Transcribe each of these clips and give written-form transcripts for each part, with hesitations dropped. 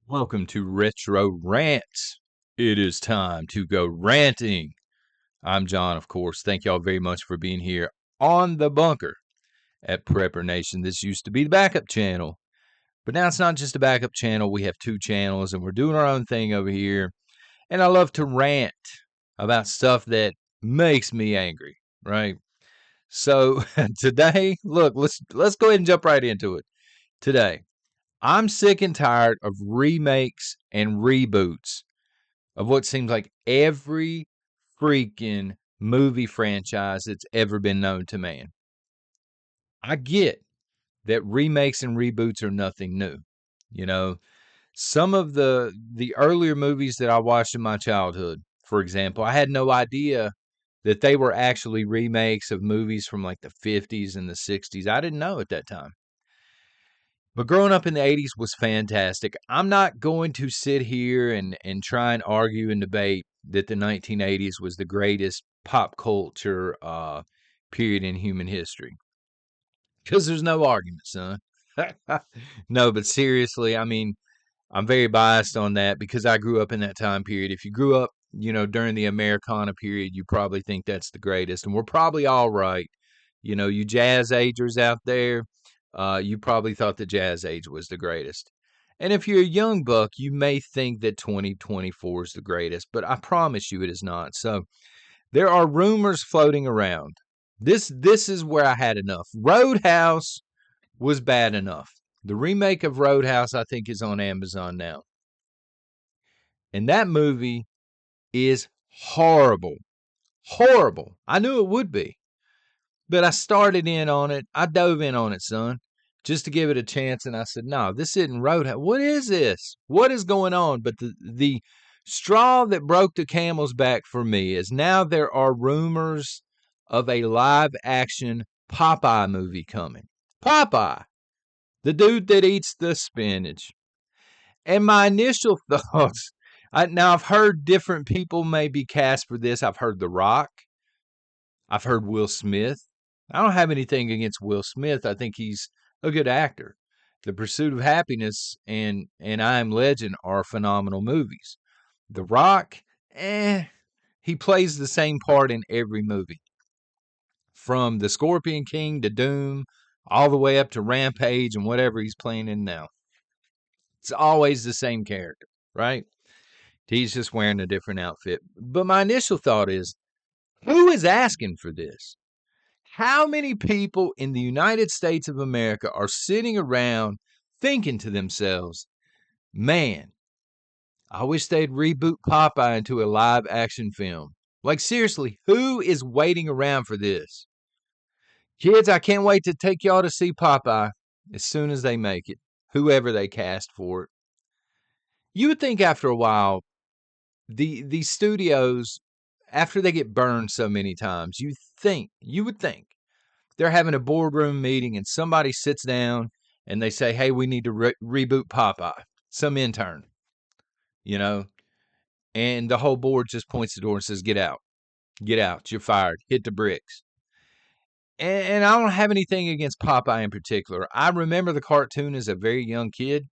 Welcome to Retro Rants. It is time to go ranting. I'm John, of course. Thank y'all very much for being here on the bunker at Prepper Nation. This used to be the backup channel, but now it's not just a backup channel. We have two channels, and we're doing our own thing over here. And I love to rant about stuff that makes me angry, right? So today, look, let's go ahead and jump right into it. Today, I'm sick and tired of remakes and reboots of what seems like every freaking movie franchise that's ever been known to man. I get that remakes and reboots are nothing new. You know, some of the earlier movies that I watched in my childhood, for example, I had no idea that they were actually remakes of movies from like the 50s and the 60s. I didn't know at that time. But growing up in the 80s was fantastic. I'm not going to sit here and try and argue and debate that the 1980s was the greatest pop culture period in human history. Because there's no argument, son. No, but seriously, I mean, I'm very biased on that because I grew up in that time period. If you grew up, during the Americana period, you probably think that's the greatest. And we're probably all right. You jazz agers out there, you probably thought the jazz age was the greatest. And if you're a young buck, you may think that 2024 is the greatest, but I promise you it is not. So there are rumors floating around. This is where I had enough. Roadhouse was bad enough. The remake of Roadhouse, I think, is on Amazon now. And that movie is horrible. Horrible. I knew it would be. But I started in on it. I dove in on it, son, just to give it a chance. And I said, no, this isn't Roadhouse. What is this? What is going on? But the straw that broke the camel's back for me is now there are rumors of a live action Popeye movie coming. Popeye, the dude that eats the spinach. And my initial thoughts, now I've heard different people may be cast for this. I've heard The Rock. I've heard Will Smith. I don't have anything against Will Smith. I think he's a good actor. The Pursuit of Happiness and I Am Legend are phenomenal movies. The Rock, he plays the same part in every movie. From The Scorpion King to Doom, all the way up to Rampage and whatever he's playing in now. It's always the same character, right? He's just wearing a different outfit. But my initial thought is, who is asking for this? How many people in the United States of America are sitting around thinking to themselves, man, I wish they'd reboot Popeye into a live action film? Like, seriously, who is waiting around for this? Kids, I can't wait to take y'all to see Popeye as soon as they make it, whoever they cast for it. You would think after a while, these studios, after they get burned so many times, you would think they're having a boardroom meeting and somebody sits down and they say, hey, we need to reboot Popeye, some intern, you know, and the whole board just points the door and says, get out, you're fired, hit the bricks. And I don't have anything against Popeye in particular. I remember the cartoon as a very young kid.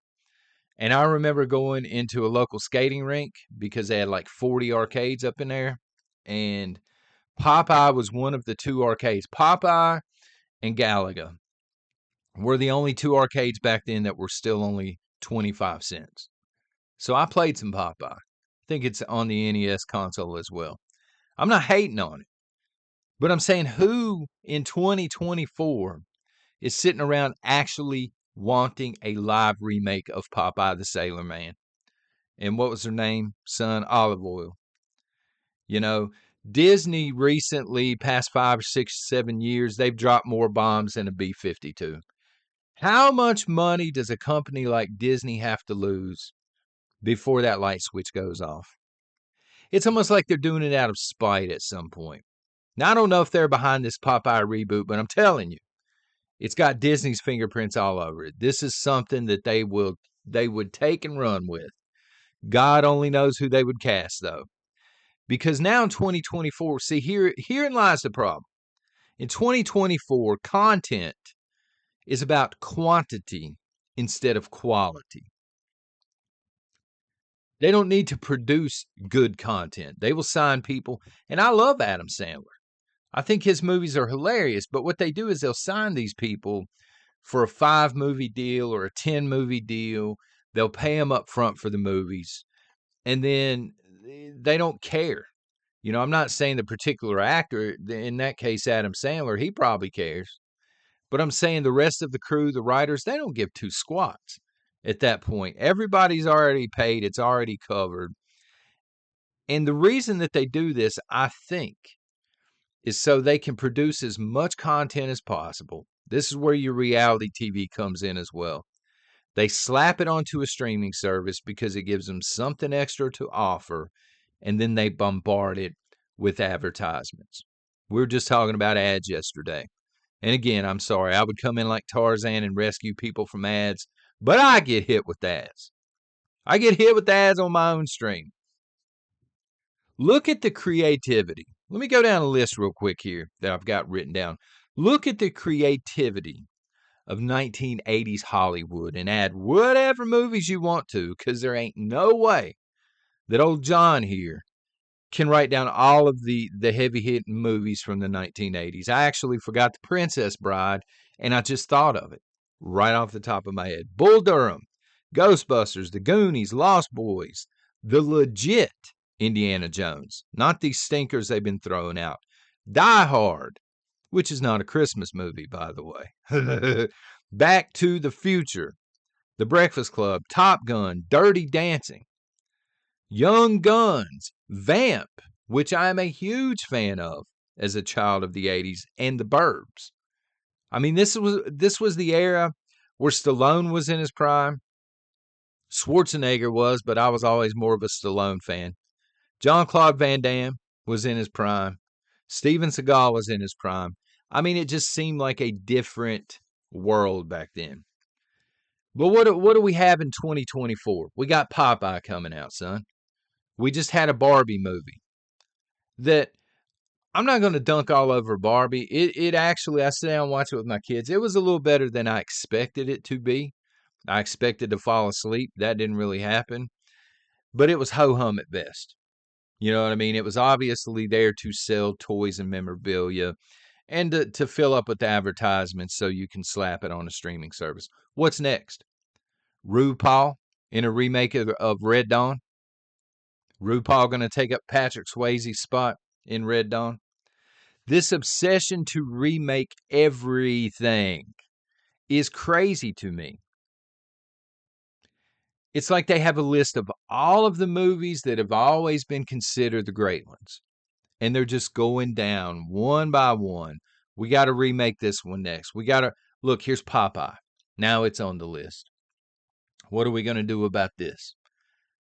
And I remember going into a local skating rink because they had like 40 arcades up in there. And Popeye was one of the two arcades. Popeye and Galaga were the only two arcades back then that were still only 25 cents. So I played some Popeye. I think it's on the NES console as well. I'm not hating on it, but I'm saying who in 2024 is sitting around actually wanting a live remake of Popeye the Sailor Man? And what was her name? Son, Olive Oil. You know, Disney recently, past 5, 6, 7 years, they've dropped more bombs than a B 52. How much money does a company like Disney have to lose before that light switch goes off? It's almost like they're doing it out of spite at some point. Now, I don't know if they're behind this Popeye reboot, but I'm telling you, it's got Disney's fingerprints all over it. This is something that they would take and run with. God only knows who they would cast, though. Because now in 2024, see, herein lies the problem. In 2024, content is about quantity instead of quality. They don't need to produce good content. They will sign people. And I love Adam Sandler. I think his movies are hilarious. But what they do is they'll sign these people for a 5-movie deal or a 10-movie deal. They'll pay them up front for the movies. And then they don't care. You know, I'm not saying the particular actor, in that case, Adam Sandler, he probably cares. But I'm saying the rest of the crew, the writers, they don't give two squats at that point. Everybody's already paid, it's already covered. And the reason that they do this, I think, is so they can produce as much content as possible. This is where your reality TV comes in as well. They slap it onto a streaming service because it gives them something extra to offer, and then they bombard it with advertisements. We were just talking about ads yesterday. And again, I'm sorry, I would come in like Tarzan and rescue people from ads, but I get hit with ads. I get hit with ads on my own stream. Look at the creativity. Let me go down a list real quick here that I've got written down. Look at the creativity of 1980s Hollywood and add whatever movies you want to, because there ain't no way that old John here can write down all of the heavy hitting movies from the 1980s. I actually forgot The Princess Bride, and I just thought of it right off the top of my head. Bull Durham, Ghostbusters, The Goonies, Lost Boys, the legit Indiana Jones, not these stinkers they've been throwing out. Die Hard, which is not a Christmas movie, by the way. Back to the Future, The Breakfast Club, Top Gun, Dirty Dancing, Young Guns, Vamp, which I am a huge fan of as a child of the 80s, and The Burbs. I mean, this was the era where Stallone was in his prime. Schwarzenegger was, but I was always more of a Stallone fan. Jean-Claude Van Damme was in his prime. Steven Seagal was in his prime. I mean, it just seemed like a different world back then. But what do we have in 2024? We got Popeye coming out, son. We just had a Barbie movie that I'm not going to dunk all over Barbie. It actually, I sat down and watched it with my kids. It was a little better than I expected it to be. I expected to fall asleep. That didn't really happen. But it was ho-hum at best. You know what I mean? It was obviously there to sell toys and memorabilia and to fill up with advertisements so you can slap it on a streaming service. What's next? RuPaul in a remake of Red Dawn? RuPaul going to take up Patrick Swayze's spot in Red Dawn? This obsession to remake everything is crazy to me. It's like they have a list of all of the movies that have always been considered the great ones, and they're just going down one by one. We got to remake this one next. We got to look, here's Popeye. Now it's on the list. What are we going to do about this?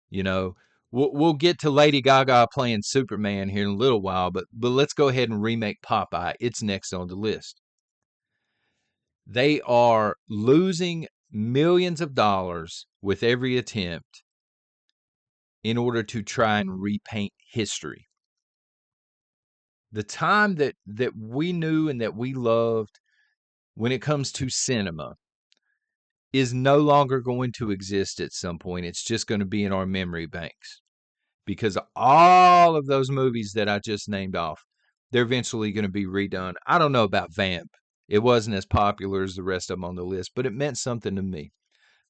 You know, we'll get to Lady Gaga playing Superman here in a little while, but let's go ahead and remake Popeye. It's next on the list. They are losing millions of dollars with every attempt in order to try and repaint history. The time that we knew and that we loved when it comes to cinema is no longer going to exist at some point. It's just going to be in our memory banks because all of those movies that I just named off, they're eventually going to be redone. I don't know about Vamp. It wasn't as popular as the rest of them on the list, but it meant something to me.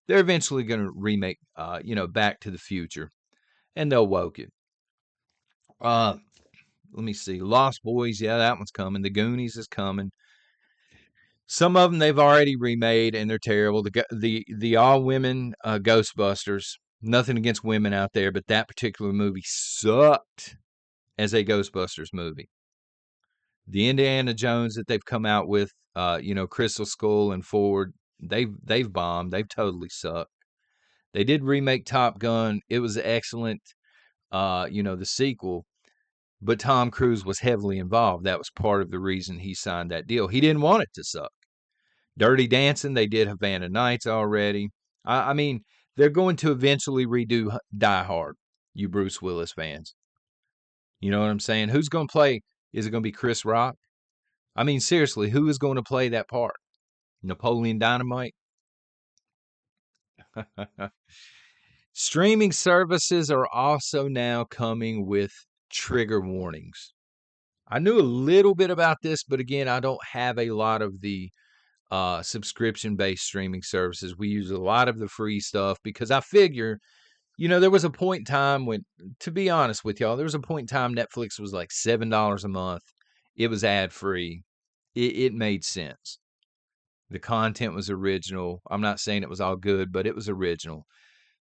They're eventually going to remake, Back to the Future, and they'll woke it. Let me see. Lost Boys, yeah, that one's coming. The Goonies is coming. Some of them they've already remade, and they're terrible. The all women Ghostbusters. Nothing against women out there, but that particular movie sucked as a Ghostbusters movie. The Indiana Jones that they've come out with, Crystal Skull and Ford, they've bombed. They've totally sucked. They did remake Top Gun. It was excellent. The sequel, but Tom Cruise was heavily involved. That was part of the reason he signed that deal. He didn't want it to suck. Dirty Dancing, they did Havana Nights already. I mean, they're going to eventually redo Die Hard, you Bruce Willis fans. You know what I'm saying? Who's going to play? Is it going to be Chris Rock? I mean, seriously, who is going to play that part? Napoleon Dynamite? Streaming services are also now coming with trigger warnings. I knew a little bit about this, but again, I don't have a lot of the subscription-based streaming services. We use a lot of the free stuff because I figure, there was a point in time when, to be honest with y'all, there was a point in time Netflix was like $7 a month. It was ad-free. It made sense. The content was original. I'm not saying it was all good, but it was original.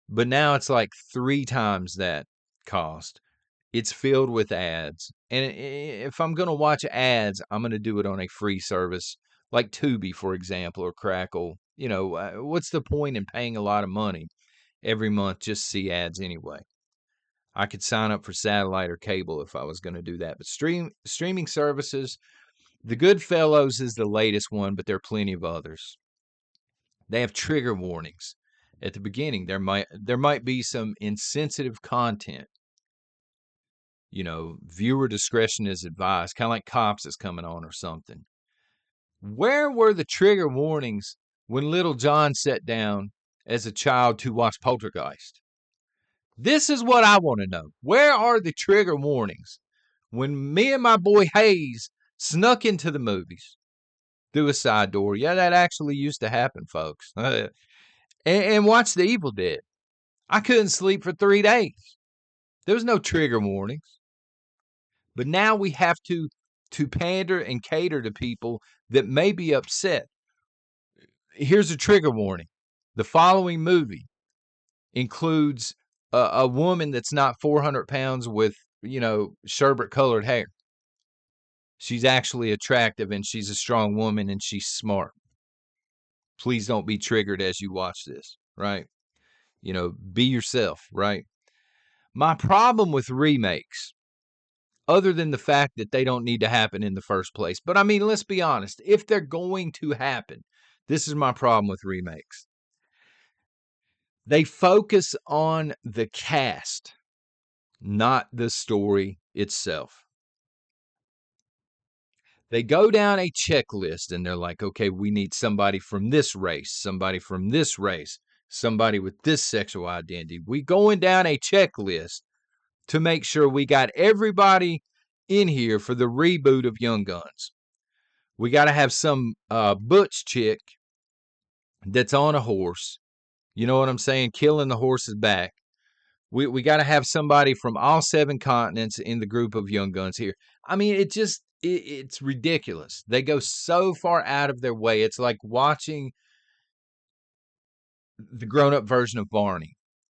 But now it's like 3 times that cost. It's filled with ads. And if I'm going to watch ads, I'm going to do it on a free service like Tubi, for example, or Crackle. What's the point in paying a lot of money every month just to see ads anyway? I could sign up for satellite or cable if I was going to do that. But streaming services, The Goodfellas is the latest one, but there are plenty of others. They have trigger warnings at the beginning. There might be some insensitive content. Viewer discretion is advised, kind of like Cops is coming on or something. Where were the trigger warnings when little John sat down as a child to watch Poltergeist? This is what I want to know. Where are the trigger warnings when me and my boy Hayes snuck into the movies through a side door? Yeah, that actually used to happen, folks. And watch The Evil Dead. I couldn't sleep for 3 days. There was no trigger warnings. But now we have to pander and cater to people that may be upset. Here's a trigger warning. The following movie includes a woman that's not 400 pounds with, sherbet colored hair. She's actually attractive and she's a strong woman and she's smart. Please don't be triggered as you watch this, right? Be yourself, right? My problem with remakes, other than the fact that they don't need to happen in the first place, but I mean, let's be honest, if they're going to happen, this is my problem with remakes. They focus on the cast, not the story itself. They go down a checklist and they're like, okay, we need somebody from this race, somebody from this race, somebody with this sexual identity. We going down a checklist to make sure we got everybody in here for the reboot of Young Guns. We got to have some butch chick that's on a horse. You know what I'm saying? Killing the horse's back. We got to have somebody from all 7 continents in the group of Young Guns here. I mean, it's ridiculous. They go so far out of their way. It's like watching the grown-up version of Barney.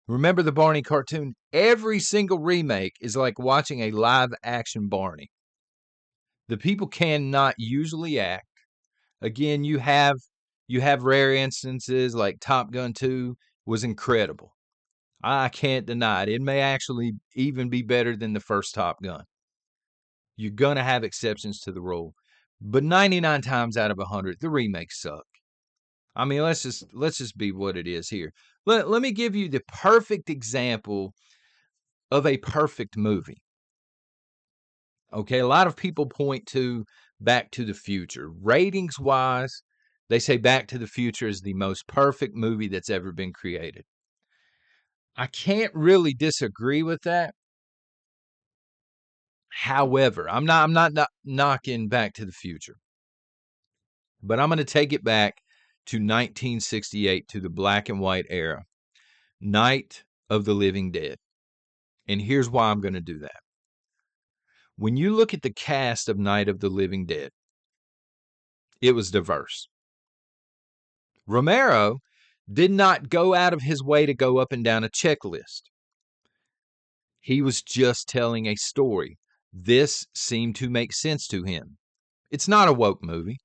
Remember the Barney cartoon? Every single remake is like watching a live-action Barney. The people cannot usually act. Again, you have rare instances like Top Gun 2 was incredible. I can't deny it. It may actually even be better than the first Top Gun. You're going to have exceptions to the rule. But 99 times out of 100, the remakes suck. I mean, let's just be what it is here. Let me give you the perfect example of a perfect movie. Okay, a lot of people point to Back to the Future. Ratings-wise, they say Back to the Future is the most perfect movie that's ever been created. I can't really disagree with that. However, I'm not knocking Back to the Future. But I'm going to take it back to 1968, to the black and white era. Night of the Living Dead. And here's why I'm going to do that. When you look at the cast of Night of the Living Dead, it was diverse. Romero did not go out of his way to go up and down a checklist. He was just telling a story. This seemed to make sense to him. It's not a woke movie.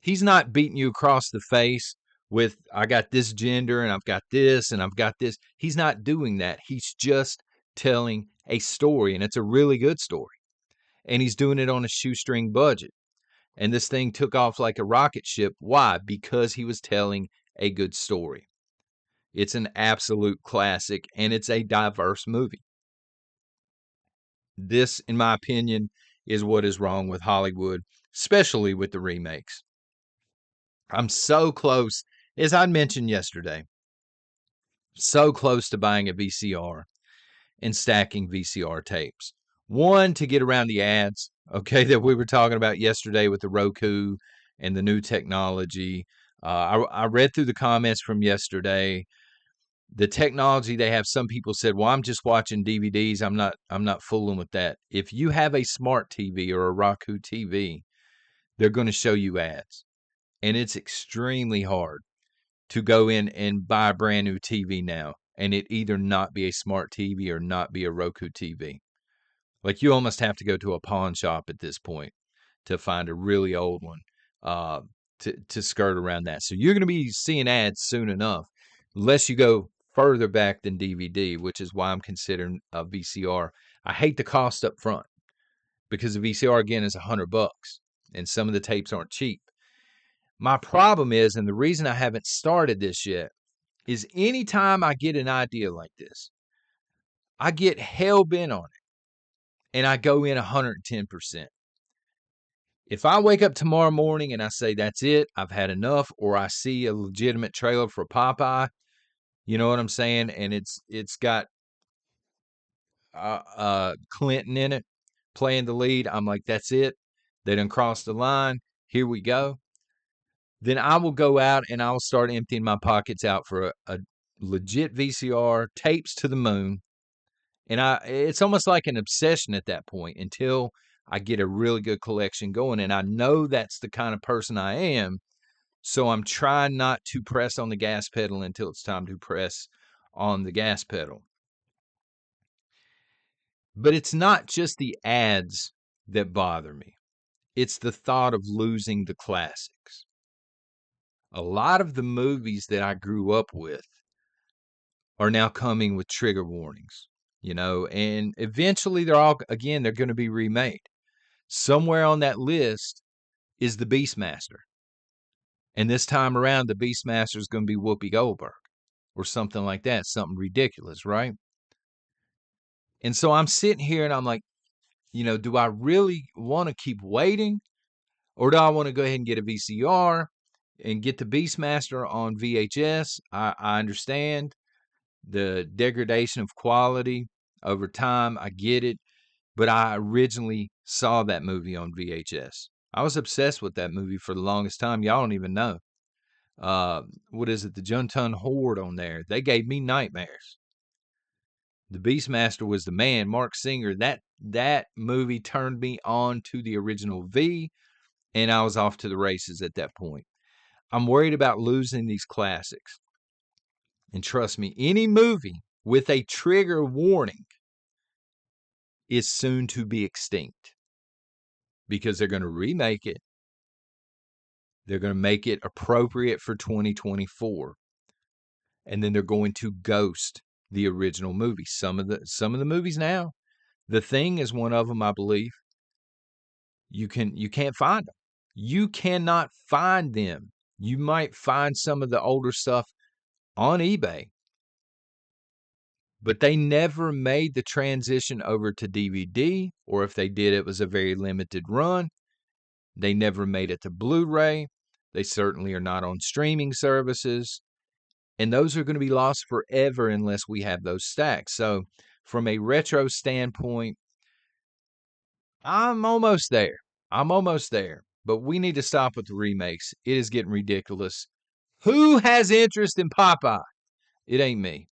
He's not beating you across the face with, I got this gender and I've got this and I've got this. He's not doing that. He's just telling a story, and it's a really good story. And he's doing it on a shoestring budget. And this thing took off like a rocket ship. Why? Because he was telling a good story. It's an absolute classic, and it's a diverse movie. This, in my opinion, is what is wrong with Hollywood, especially with the remakes. I'm so close, as I mentioned yesterday, So close to buying a VCR and stacking VCR tapes. One, to get around the ads, okay, that we were talking about yesterday with the Roku and the new technology. I read through the comments from yesterday. The technology they have, some people said, well, I'm just watching DVDs. I'm not fooling with that. If you have a smart TV or a Roku TV, they're going to show you ads. And it's extremely hard to go in and buy a brand new TV now and it either not be a smart TV or not be a Roku TV. Like, you almost have to go to a pawn shop at this point to find a really old one uh, to skirt around that. So you're going to be seeing ads soon enough, unless you go further back than DVD, which is why I'm considering a VCR. I hate the cost up front because the VCR, again, is $100, and some of the tapes aren't cheap. My problem is, and the reason I haven't started this yet, is anytime I get an idea like this, I get hell bent on it and I go in 110%. If I wake up tomorrow morning and I say, that's it, I've had enough, or I see a legitimate trailer for Popeye, you know what I'm saying? And it's got Clinton in it playing the lead. I'm like, that's it. They done crossed the line. Here we go. Then I will go out and I'll start emptying my pockets out for a legit VCR, tapes to the moon. And it's almost like an obsession at that point until I get a really good collection going. And I know that's the kind of person I am. So I'm trying not to press on the gas pedal until it's time to press on the gas pedal. But it's not just the ads that bother me. It's the thought of losing the classics. A lot of the movies that I grew up with are now coming with trigger warnings, and eventually they're going to be remade. Somewhere on that list is the Beastmaster. And this time around, the Beastmaster is going to be Whoopi Goldberg or something like that, something ridiculous, right? And so I'm sitting here and I'm like, do I really want to keep waiting? Or do I want to go ahead and get a VCR and get the Beastmaster on VHS? I understand the degradation of quality over time. I get it. But I originally saw that movie on VHS. I was obsessed with that movie for the longest time. Y'all don't even know. What is it? The Juntun Horde on there. They gave me nightmares. The Beastmaster was the man. Mark Singer. That movie turned me on to the original V, and I was off to the races at that point. I'm worried about losing these classics. And trust me, any movie with a trigger warning is soon to be extinct because they're going to remake it. They're going to make it appropriate for 2024. And then they're going to ghost the original movie. Some of the movies now, The Thing is one of them, I believe. You can't find them. You cannot find them. You might find some of the older stuff on eBay, but they never made the transition over to DVD, or if they did, it was a very limited run. They never made it to Blu-ray. They certainly are not on streaming services. And those are going to be lost forever unless we have those stacks. So from a retro standpoint, I'm almost there. But we need to stop with the remakes. It is getting ridiculous. Who has interest in Popeye? It ain't me.